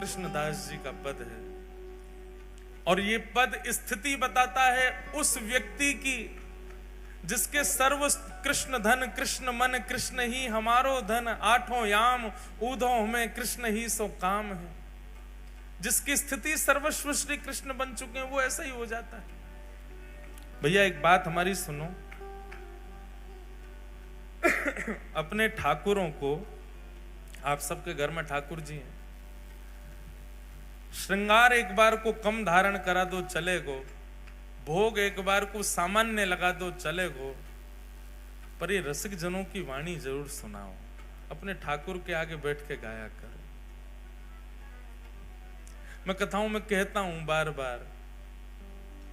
कृष्णदास जी का पद है, और ये पद स्थिति बताता है उस व्यक्ति की जिसके सर्व कृष्ण धन कृष्ण मन कृष्ण ही हमारो धन, आठों याम ऊधो हमें कृष्ण ही सो काम है। जिसकी स्थिति सर्वस्व श्री कृष्ण बन चुके हैं वो ऐसा ही हो जाता है। भैया एक बात हमारी सुनो, अपने ठाकुरों को, आप सबके घर में ठाकुर जी हैं, श्रृंगार एक बार को कम धारण करा दो चलेगो, भोग एक बार को सामान्य लगा दो चलेगो, पर ये रसिक जनों की वाणी जरूर सुनाओ, अपने ठाकुर के आगे बैठ के गाया करो। मैं कथाओं में कहता हूं बार बार,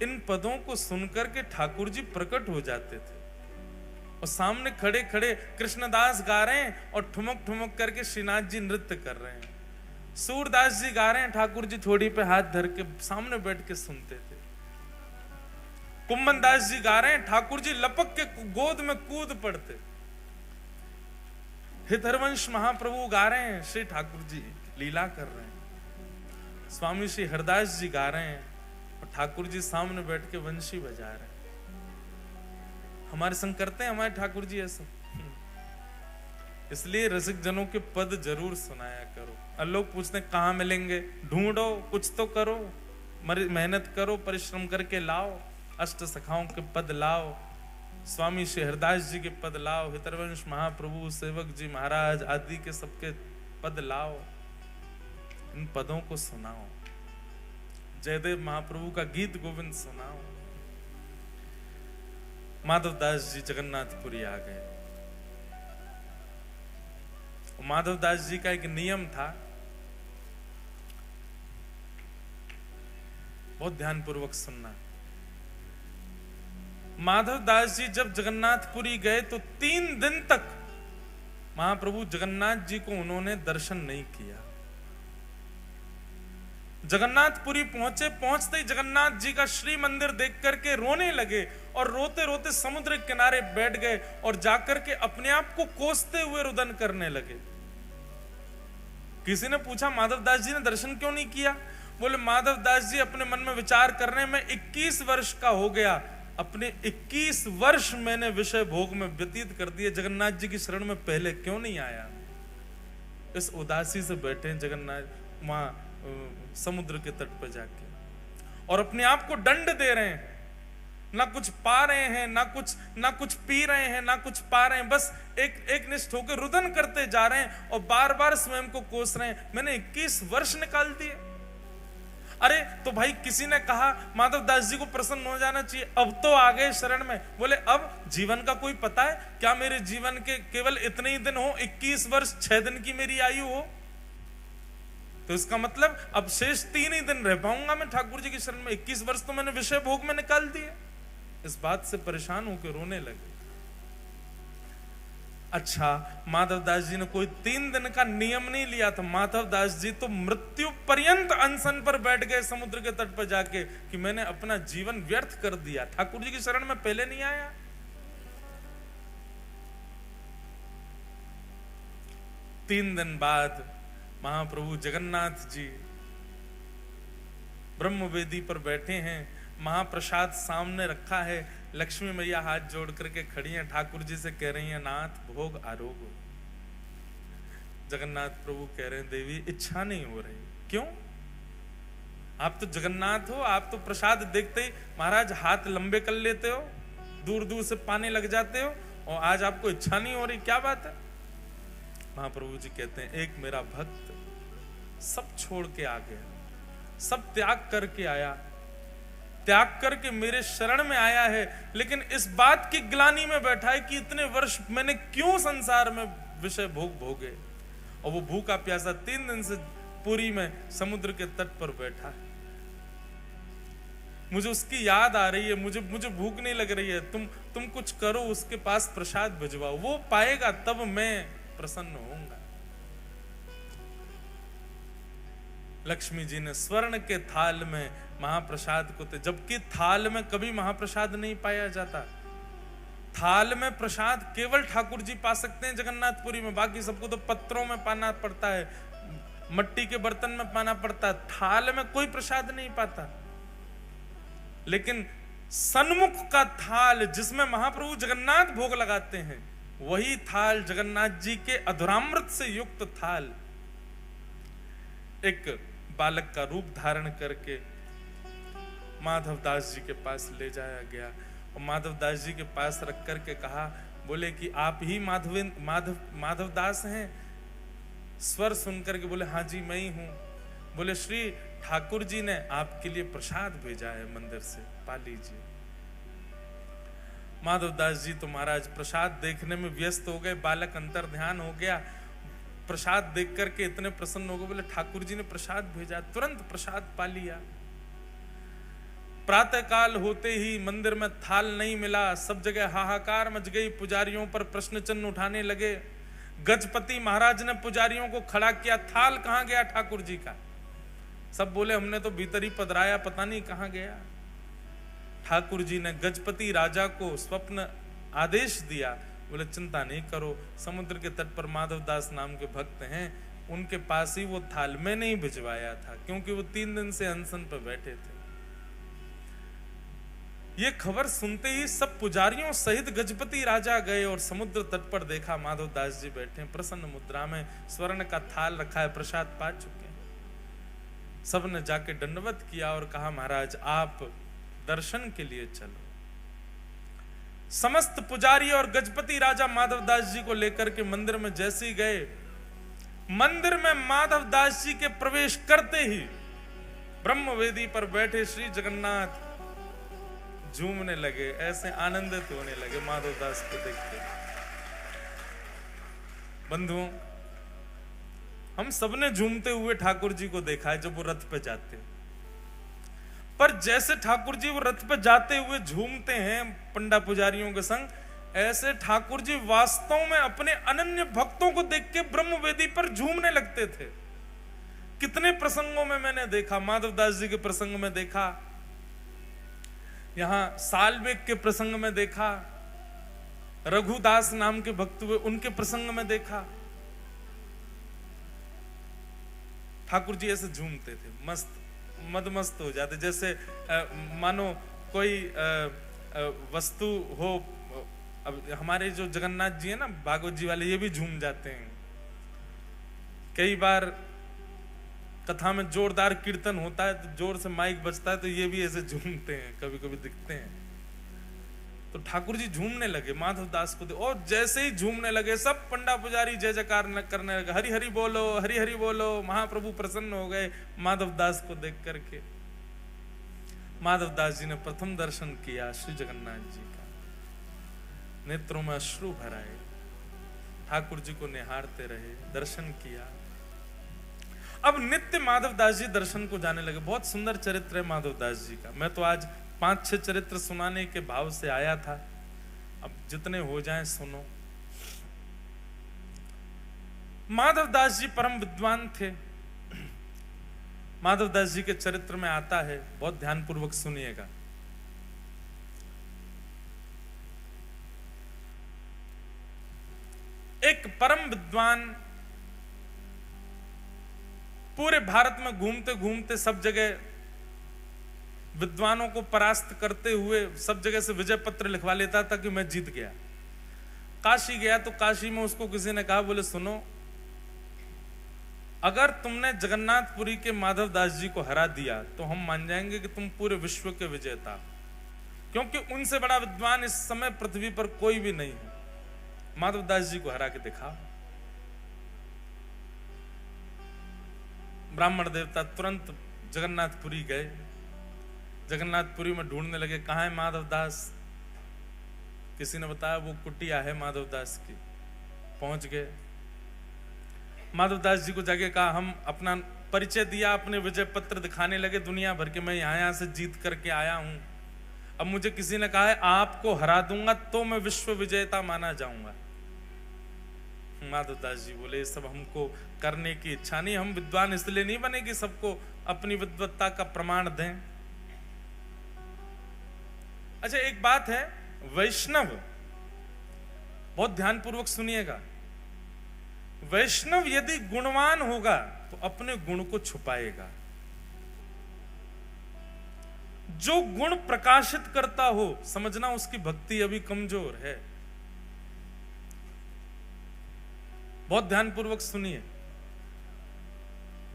इन पदों को सुनकर के ठाकुर जी प्रकट हो जाते थे, और सामने खड़े खड़े कृष्णदास गा रहे हैं और ठुमक ठुमक करके श्रीनाथ जी नृत्य कर रहे हैं, सूरदास जी गा रहे हैं, ठाकुर जी थोड़ी पे हाथ धर के सामने बैठ के सुनते थे, कुम्मन दास जी गा रहे हैं, ठाकुर जी लपक के गोद में कूद पड़ते, हितरवंश महाप्रभु गा रहे हैं, श्री ठाकुर जी लीला कर रहे हैं, स्वामी श्री हरदास जी गा रहे हैं और ठाकुर जी सामने बैठ के वंशी बजा रहे हैं। हमारे संग करते हैं हमारे ठाकुर जी ऐसा? इसलिए रसिक जनों के पद जरूर सुनाया करो। और लोग पूछते हैं कहां मिलेंगे, ढूंढो, कुछ तो करो, मेहनत करो, परिश्रम करके लाओ, अष्ट सखाओं के पद लाओ, स्वामी श्री हरदास जी के पद लाओ, हितरवंश महाप्रभु, सेवक जी महाराज आदि के सबके पद लाओ, इन पदों को सुनाओ, जयदेव महाप्रभु का गीत गोविंद सुनाओ। माधवदास जी जगन्नाथपुरी आ गए। माधवदास जी का एक नियम था, बहुत ध्यानपूर्वक सुनना। माधवदास जी जब जगन्नाथपुरी गए तो 3 दिन तक महाप्रभु जगन्नाथ जी को उन्होंने दर्शन नहीं किया। जगन्नाथपुरी पहुंचे, पहुंचते ही जगन्नाथ जी का श्री मंदिर देख करके रोने लगे और रोते रोते समुद्र के किनारे बैठ गए और जाकर के अपने आप को कोसते हुए रुदन करने लगे। किसी ने पूछा माधवदास जी ने दर्शन क्यों नहीं किया? बोले माधवदास जी अपने मन में विचार करने में 21 वर्ष का हो गया, अपने 21 वर्ष मैंने विषय भोग में व्यतीत कर दिए, जगन्नाथ जी की शरण में पहले क्यों नहीं आया? इस उदासी से बैठे जगन्नाथ वहां समुद्र के तट पर जाके, और अपने आप को दंड दे रहे हैं, ना कुछ पा रहे हैं, ना कुछ पी रहे हैं, ना कुछ पा रहे हैं, बस एक निष्ठ होकर रुदन करते जा रहे हैं और बार बार स्वयं को कोस रहे हैं, मैंने 21 वर्ष निकाल दिए। अरे तो भाई किसी ने कहा माधवदास जी को प्रसन्न हो जाना चाहिए, अब तो आ गए शरण में। बोले अब जीवन का कोई पता है क्या? मेरे जीवन के केवल इतने ही दिन हो, 21 वर्ष 6 दिन की मेरी आयु हो, तो इसका मतलब अब शेष 3 ही दिन रह पाऊंगा मैं ठाकुर जी की शरण में, 21 वर्ष तो मैंने विषय भोग में निकाल दिए। इस बात से परेशान होकर रोने लगे। अच्छा, माधवदास जी ने कोई 3 दिन का नियम नहीं लिया था, माधवदास जी तो मृत्यु पर्यंत अनशन पर बैठ गए समुद्र के तट पर जाके कि मैंने अपना जीवन व्यर्थ कर दिया, ठाकुर जी की शरण में पहले नहीं आया। तीन दिन बाद महाप्रभु जगन्नाथ जी ब्रह्मवेदी पर बैठे हैं, महाप्रसाद सामने रखा है, लक्ष्मी मैया हाथ जोड़ करके खड़ी हैं, ठाकुर जी से कह रही हैं नाथ भोग आरोग। जगन्नाथ प्रभु कह रहे हैं देवी इच्छा नहीं हो रही। क्यों? आप तो जगन्नाथ हो, आप तो प्रसाद देखते ही महाराज हाथ लंबे कर लेते हो, दूर दूर से पाने लग जाते हो, और आज आपको इच्छा नहीं हो रही, क्या बात है? महाप्रभु जी कहते हैं एक मेरा भक्त सब छोड़ के आ गया, सब त्याग करके आया, त्याग करके मेरे शरण में आया है, लेकिन इस बात की ग्लानि में बैठा है कि इतने वर्ष मैंने क्यों संसार में विषय भोग भोगे, और वो भूखा प्यासा 3 दिन से पुरी में समुद्र के तट पर बैठा है। मुझे उसकी याद आ रही है, मुझे भूख नहीं लग रही है, तुम कुछ करो, उसके पास प्रसाद भिजवाओ, वो पाएगा तब मैं प्रसन्न होऊंगा। लक्ष्मी जी ने स्वर्ण के थाल में महाप्रसाद को, जबकि थाल में कभी महाप्रसाद नहीं पाया जाता, थाल में प्रसाद केवल ठाकुर जी पा सकते हैं जगन्नाथपुरी में, बाकी सबको तो पत्रों में पाना पड़ता है। मट्टी के बर्तन में पाना पड़ता, थाल में कोई प्रसाद नहीं पाता। लेकिन सन्मुख का थाल जिसमें महाप्रभु जगन्नाथ भोग लगाते हैं, वही थाल जगन्नाथ जी के अधुरामृत से युक्त थाल एक बालक का रूप धारण करके माधवदास जी के पास ले जाया गया और माधवदास जी के पास रख करके कहा, बोले कि आप ही माधवदास हैं? स्वर सुनकर के बोले हाँ जी मैं ही हूं। बोले श्री ठाकुर जी ने आपके लिए प्रसाद भेजा है मंदिर से, पा लीजिए। माधवदास जी तो महाराज प्रसाद देखने में व्यस्त हो गए, बालक अंतर ध्यान हो गया, प्रसाद देख करके इतने प्रसन्न हो गए, बोले ठाकुर जी ने प्रसाद भेजा, तुरंत प्रसाद पा लिया। प्रातः काल होते ही मंदिर में थाल नहीं मिला, सब जगह हाहाकार मच गई, पुजारियों पर प्रश्न चिन्ह उठाने लगे। गजपति महाराज ने पुजारियों को खड़ा किया, थाल कहां गया ठाकुर जी का? सब बोले हमने तो भीतर ही पधराया, पता नहीं कहां गया। ठाकुर जी ने गजपति राजा को स्वप्न आदेश दिया, बोले चिंता नहीं करो, समुद्र के तट पर माधवदास नाम के भक्त हैं, उनके पास ही वो थाल में नहीं भिजवाया था, क्योंकि वो 3 दिन से अनशन पर बैठे थे। ये खबर सुनते ही सब पुजारियों सहित गजपति राजा गए और समुद्र तट पर देखा माधवदास जी बैठे प्रसन्न मुद्रा में, स्वर्ण का थाल रखा है, प्रसाद पा चुके हैं। सब ने जाके दंडवत किया और कहा महाराज आप दर्शन के लिए चलो। समस्त पुजारी और गजपति राजा माधवदास जी को लेकर के मंदिर में जैसे ही गए, मंदिर में माधवदास जी के प्रवेश करते ही ब्रह्मवेदी पर बैठे श्री जगन्नाथ झूमने लगे, ऐसे आनंदित होने लगे माधवदास को देख के। बंधुओं, हम सबने झूमते हुए ठाकुर जी को देखा है जब वो रथ पे जाते हैं, पर जैसे ठाकुर जी वो रथ पे जाते हुए झूमते हैं पंडा पुजारियों के संग, ऐसे ठाकुर जी वास्तव में अपने अनन्य भक्तों को देख के ब्रह्मवेदी पर झूमने लगते थे। कितने प्रसंगों में मैंने देखा, माधवदास जी के प्रसंग में देखा, यहां सालवेग के प्रसंग में देखा, रघुदास नाम के भक्त हुए उनके प्रसंग में देखा, ठाकुर जी ऐसे झूमते थे, मस्त मदमस्त हो जाते, जैसे मानो कोई वस्तु हो। अब हमारे जो जगन्नाथ जी है ना भागवत जी वाले, ये भी झूम जाते हैं। कई बार कथा में जोरदार कीर्तन होता है तो जोर से माइक बजता है तो ये भी ऐसे झूमते हैं, कभी कभी दिखते हैं। तो ठाकुर जी झूमने लगे माधवदास को, और जैसे ही झूमने लगे सब पंडा पुजारी जय जयकार करने लगे, हरि हरि बोलो, हरि हरि बोलो। महाप्रभु प्रसन्न हो गए माधवदास को देख करके। माधवदास जी ने प्रथम दर्शन किया श्री जगन्नाथ जी का, नेत्रों में अश्रु भर आए, ठाकुर जी को निहारते रहे, दर्शन किया। अब नित्य माधवदास जी दर्शन को जाने लगे। बहुत सुंदर चरित्र है माधवदास जी का। मैं तो आज 5-6 चरित्र सुनाने के भाव से आया था, अब जितने हो जाएं सुनो। माधवदास जी परम विद्वान थे। माधवदास जी के चरित्र में आता है, बहुत ध्यानपूर्वक सुनिएगा। एक परम विद्वान पूरे भारत में घूमते घूमते सब जगह विद्वानों को परास्त करते हुए सब जगह से विजय पत्र लिखवा लेता था कि मैं जीत गया। काशी गया तो काशी में उसको किसी ने कहा, बोले सुनो, अगर तुमने जगन्नाथपुरी के माधवदास जी को हरा दिया तो हम मान जाएंगे कि तुम पूरे विश्व के विजेता, क्योंकि उनसे बड़ा विद्वान इस समय पृथ्वी पर कोई भी नहीं है। माधवदास जी को हरा के दिखा। ब्राह्मण देवता तुरंत जगन्नाथपुरी गए, जगन्नाथपुरी में ढूंढने लगे कहाँ है माधवदास। किसी ने बताया वो कुटिया है माधवदास की। पहुंच गए, माधवदास जी को जाके कहा, हम अपना परिचय दिया, अपने विजय पत्र दिखाने लगे दुनिया भर के, मैं यहाँ से जीत करके आया हूं। अब मुझे किसी ने कहा है आपको हरा दूंगा तो मैं विश्व विजेता माना जाऊंगा। माधवदास जी बोले ये सब हमको करने की इच्छा नहीं, हम विद्वान इसलिए नहीं बने कि सबको अपनी विद्वत्ता का प्रमाण दें। अच्छा एक बात है, वैष्णव, बहुत ध्यानपूर्वक सुनिएगा, वैष्णव यदि गुणवान होगा तो अपने गुण को छुपाएगा। जो गुण प्रकाशित करता हो, समझना उसकी भक्ति अभी कमजोर है। बहुत ध्यानपूर्वक सुनिए।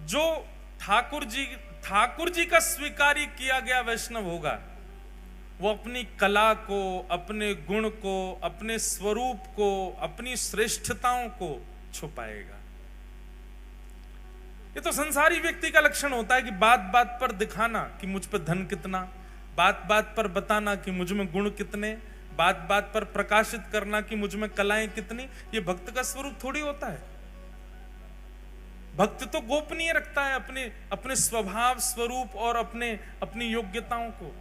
जो ठाकुर जी का स्वीकार्य किया गया वैष्णव होगा, वो अपनी कला को, अपने गुण को, अपने स्वरूप को, अपनी श्रेष्ठताओं को छुपाएगा। ये तो संसारी व्यक्ति का लक्षण होता है कि बात बात पर दिखाना कि मुझ पर धन कितना, बात बात पर बताना कि मुझ में गुण कितने, बात बात पर प्रकाशित करना कि मुझ में कलाएं कितनी। ये भक्त का स्वरूप थोड़ी होता है। भक्त तो गोपनीय रखता है अपने स्वभाव, स्वरूप और अपनी योग्यताओं को।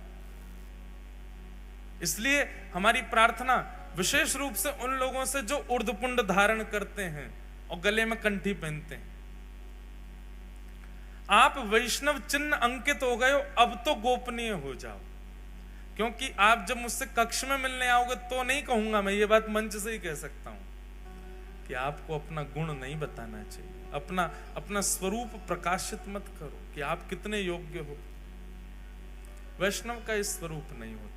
इसलिए हमारी प्रार्थना विशेष रूप से उन लोगों से जो ऊर्ध्वपुंड धारण करते हैं और गले में कंठी पहनते हैं। आप वैष्णव चिन्ह अंकित हो गए हो, अब तो गोपनीय हो जाओ। क्योंकि आप जब मुझसे कक्ष में मिलने आओगे तो नहीं कहूंगा, मैं ये बात मंच से ही कह सकता हूं कि आपको अपना गुण नहीं बताना चाहिए, अपना स्वरूप प्रकाशित मत करो कि आप कितने योग्य हो। वैष्णव का इस स्वरूप नहीं होता।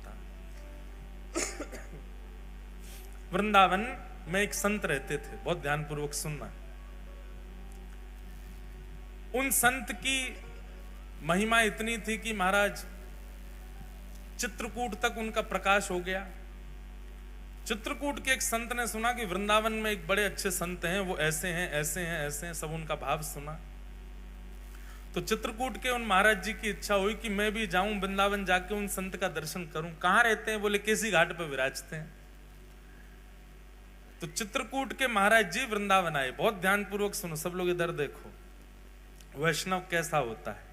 वृंदावन में एक संत रहते थे, बहुत ध्यानपूर्वक सुनना। उन संत की महिमा इतनी थी कि महाराज चित्रकूट तक उनका प्रकाश हो गया। चित्रकूट के एक संत ने सुना कि वृंदावन में एक बड़े अच्छे संत हैं, वो ऐसे हैं, ऐसे हैं, ऐसे हैं, सब उनका भाव सुना। तो चित्रकूट के उन महाराज जी की इच्छा हुई कि मैं भी जाऊं वृंदावन, जाके उन संत का दर्शन करूं। कहां रहते हैं? बोले केसी घाट पर विराजते हैं। तो चित्रकूट के महाराज जी वृंदावन आए। बहुत ध्यानपूर्वक सुनो सब लोग, इधर देखो वैष्णव कैसा होता है।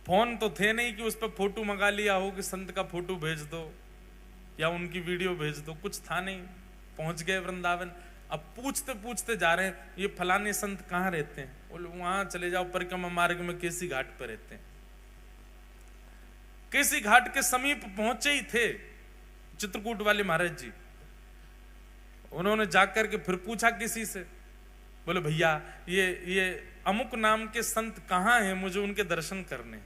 फोन तो थे नहीं कि उस पर फोटो मंगा लिया हो कि संत का फोटो भेज दो या उनकी वीडियो भेज दो, कुछ था नहीं। पहुंच गए वृंदावन। अब पूछते पूछते जा रहे हैं, ये फलाने संत कहाँ रहते हैं? बोले वहां चले जाओ, परिक्रमा मार्ग में केसी घाट पर रहते हैं। केसी घाट के समीप पहुंचे ही थे चित्रकूट वाले महाराज जी। उन्होंने जाकर के फिर पूछा किसी से, बोले भैया ये अमुक नाम के संत कहाँ हैं, मुझे उनके दर्शन करने।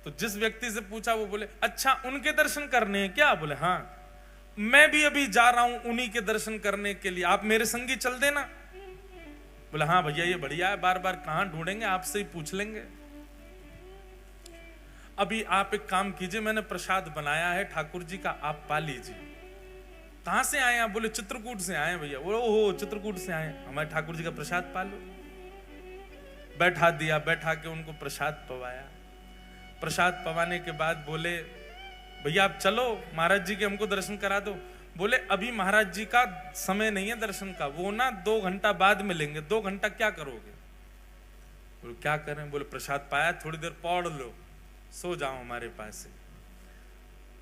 तो जिस व्यक्ति से पूछा वो बोले अच्छा उनके दर्शन करने हैं क्या? बोले हाँ, मैं भी अभी जा रहा हूं उन्हीं के दर्शन करने के लिए, आप मेरे संगी चल देना। बोले हाँ भैया ये बढ़िया है, बार बार कहां ढूंढेंगे, आपसे ही पूछ लेंगे। अभी आप एक काम कीजिए, मैंने प्रसाद बनाया है ठाकुर जी का, आप पा लीजिए। कहां से आए आप? बोले चित्रकूट से आए भैया। ओहो चित्रकूट से आए, हमारे ठाकुर जी का प्रसाद पा लो। बैठा दिया, बैठा के उनको प्रसाद पवाया। प्रसाद पवाने के बाद बोले भैया आप चलो महाराज जी के हमको दर्शन करा दो। बोले अभी महाराज जी का समय नहीं है दर्शन का, वो ना 2 घंटा बाद मिलेंगे। 2 घंटा क्या करोगे? बोले क्या करें? बोले प्रसाद पाया, थोड़ी देर पौड़ लो, सो जाओ हमारे पास से।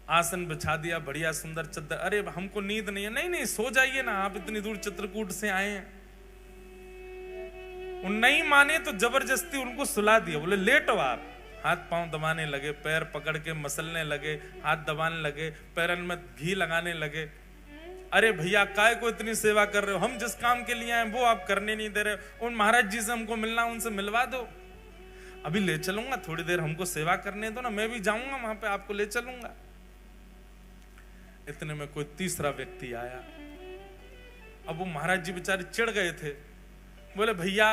आसन बिछा दिया, बढ़िया सुंदर चद्दर। अरे हमको नींद नहीं है। नहीं नहीं सो जाइए ना, आप इतनी दूर चित्रकूट से आए हैं। उन नहीं माने तो जबरदस्ती उनको सुला दिया। बोले लेटो आप। हाथ पांव दबाने लगे, पैर पकड़ के मसलने लगे, हाथ दबाने लगे, पैरन में घी लगाने लगे। अरे भैया काय को इतनी सेवा कर रहे हो? हम जिस काम के लिए आए वो आप करने नहीं दे रहे। उन महाराज जी से हमको मिलना, उनसे मिलवा दो। अभी ले चलूंगा, थोड़ी देर हमको सेवा करने दो ना, मैं भी जाऊंगा वहां पे, आपको ले चलूंगा। इतने में कोई तीसरा व्यक्ति आया। अब वो महाराज जी बेचारे चिढ़ गए थे। बोले भैया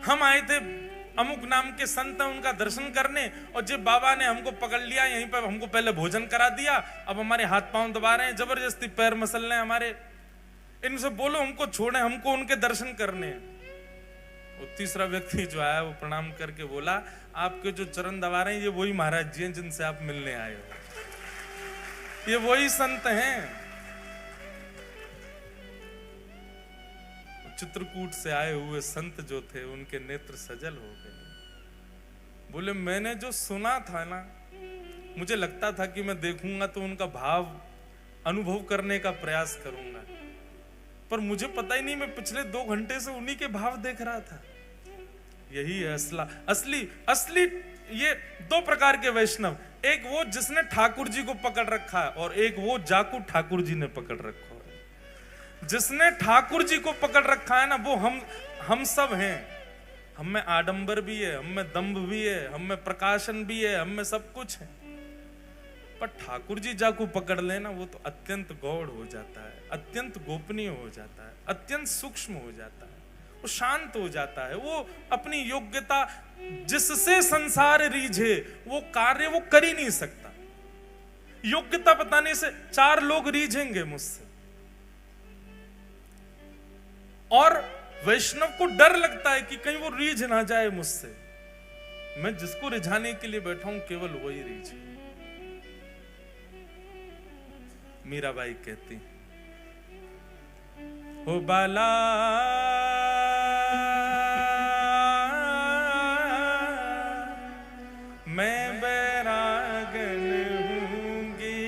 हम आए थे अमुक नाम के संत हैं उनका दर्शन करने, और जब बाबा ने हमको पकड़ लिया यहीं पर, हमको पहले भोजन करा दिया, अब हमारे हाथ पांव दबा रहे हैं, जबरदस्ती पैर मसल रहे हैं हमारे। इनसे बोलो हमको छोड़े, हमको उनके दर्शन करने। वो तीसरा व्यक्ति जो आया वो प्रणाम करके बोला आपके जो चरण दबा रहे हैं ये वही महाराज जी हैं जिनसे आप मिलने आए हो, ये वही संत हैं। चित्रकूट से आए हुए संत जो थे उनके नेत्र सजल हो गए। बोले मैंने जो सुना था ना, मुझे लगता था कि मैं देखूंगा तो उनका भाव अनुभव करने का प्रयास करूंगा, पर मुझे पता ही नहीं, मैं पिछले 2 घंटे से उन्हीं के भाव देख रहा था। यही है असली ये 2 प्रकार के वैष्णव, एक वो जिसने ठाकुर जी को पकड़ रखा है और एक वो जाकू ठाकुर जी ने पकड़ रखा है। जिसने ठाकुर जी को पकड़ रखा है ना, वो हम सब हैं। हम में आडंबर भी है, हम में दंभ भी है, हम में प्रकाशन भी है, हम में सब कुछ है। पर ठाकुर जी जाको पकड़ लेना, वो तो अत्यंत गौड़ हो जाता है, अत्यंत गोपनीय हो जाता है, अत्यंत सूक्ष्म हो जाता है, वो शांत हो जाता है। वो अपनी योग्यता जिससे संसार रीझे वो कार्य वो कर ही नहीं सकता। योग्यता बताने से 4 लोग रीझेंगे मुझसे, और वैष्णव को डर लगता है कि कहीं वो रीझ ना जाए मुझसे। मैं जिसको रिझाने के लिए बैठा हूं केवल वही रीझे। मीराबाई कहती, हो बाला मैं बैरागन हूंगी,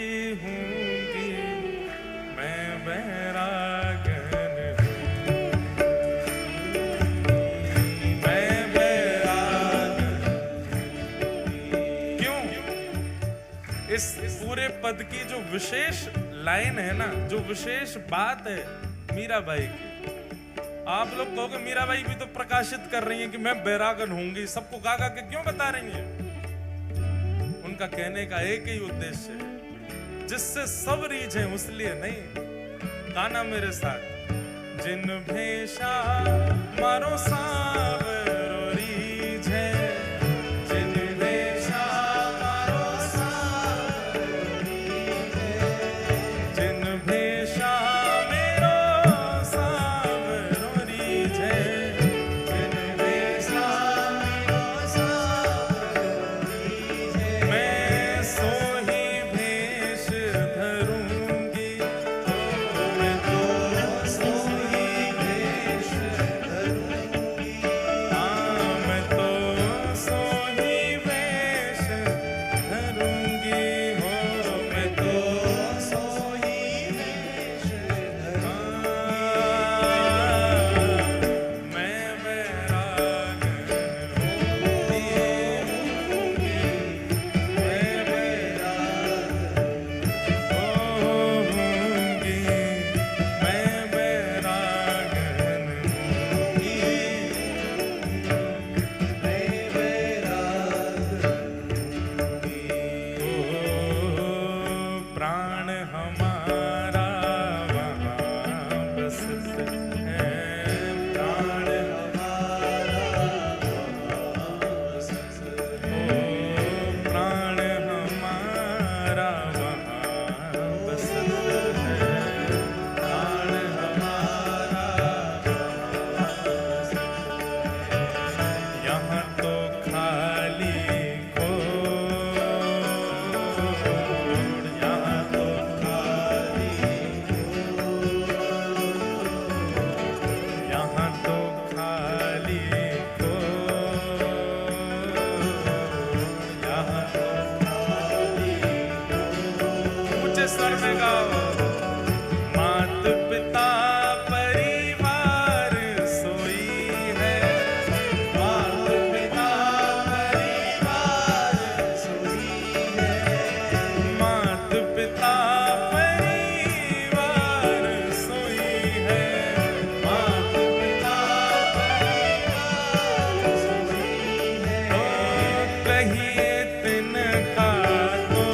मैं बैरागन हूंगी, मैं बैरागन। क्यों? इस पूरे पद की जो विशेष लाइन है ना, जो विशेष बात है मीराबाई की। आप लोग कहोगे मीराबाई भी तो प्रकाशित कर रही हैं कि मैं बैरागन होंगी, सबको गा के क्यों बता रही हैं? उनका कहने का एक ही उद्देश्य है, जिससे सब रीझे उसलिए नहीं। गाना मेरे साथ। जिन भेषा मारो सावरो रीझे, जिन भेषा मारो सावरो रीझे, जिन भेषा मेरो सावरो रीझे, जिन भेषा मेरो सावरो रीझे, मैं सोही भेष धरूंगी, मैं तो सोही भेष धरूंगी, हाँ मैं तो सोही भेष धरूंगी, हो मैं तो सोही भेष धरूंगी, मैं बैरागन होंगी, मैं बैरागन होंगी, मैं बैरागन होंगी, मैं बैरागन होंगी। ओ प्राण हमारा वहाँ बसते हैं, प्राण हमारा वहाँ बसते हैं, ओ प्राण हमारा वहाँ बसते हैं, प्राण हमारा वहाँ बसते हैं। यहाँ तो खाली कोड, यहाँ तो खाली कोड, यहाँ तो खाली कोड, यहाँ तो खाली कोड। ऊंचे स्वर में गाओ। मात पिता परिवार सोई है, मात पिता परिवार सोई है, मात पिता परिवार सोई है, मात पिता परिवार सोई है। ओ कहिए तिनका तो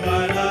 बाला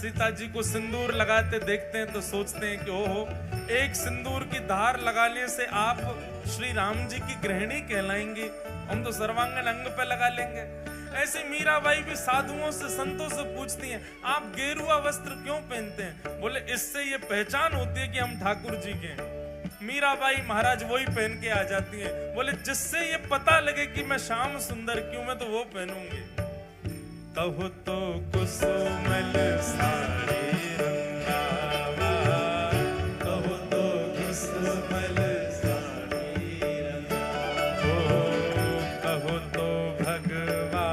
सीता जी को सिंदूर लगाते देखते हैं तो सोचते हैं कि ओहो, एक सिंदूर की धार लगाने से आप श्री राम जी की गृहिणी कहलाएंगी, हम तो सर्वांगन अंग पे लगा लेंगे। ऐसे मीराबाई भी साधुओं से संतों से पूछती हैं, आप गेरुआ वस्त्र क्यों पहनते हैं? बोले इससे ये पहचान होती है कि हम ठाकुर जी के हैं। मीराबाई महाराज वही पहन के आ जाती हैं। बोले जिससे ये पता लगे कि मैं श्याम सुंदर क्यों, मैं तो वो पहनूंगी। कहो तो कुसुमल साड़ी रंगावा, कहो तो कुसुमल साड़ी रंगावा, कहो तो भगवा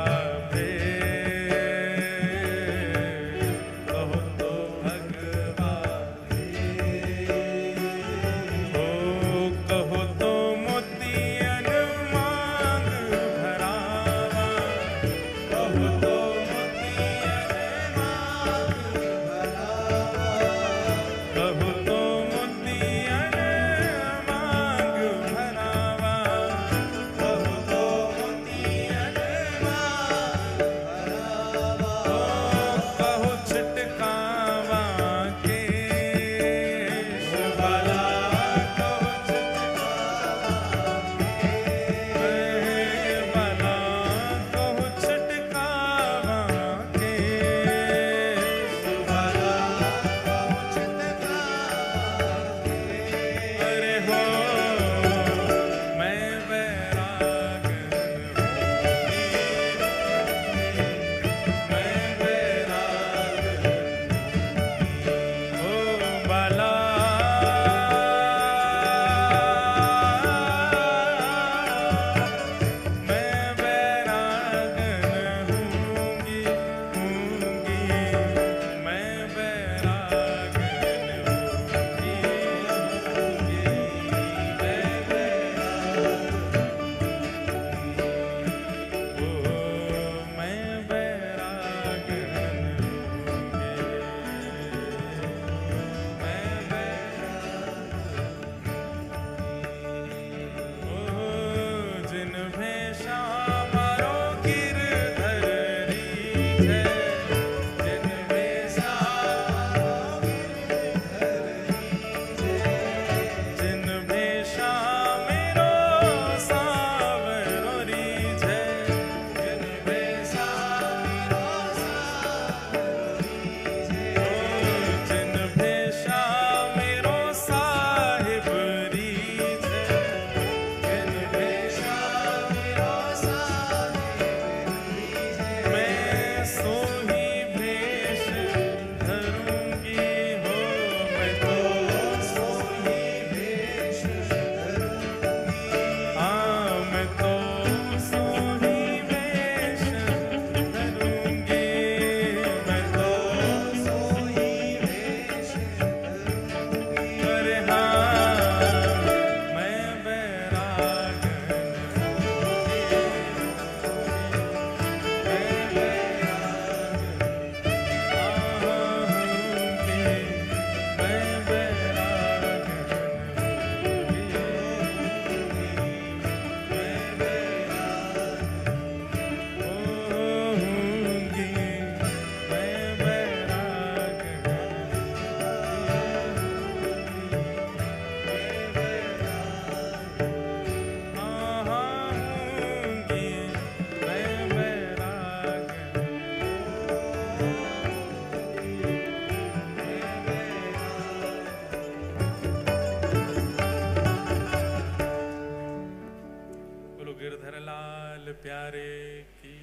प्यारे की।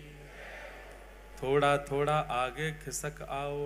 थोड़ा थोड़ा आगे खिसक आओ।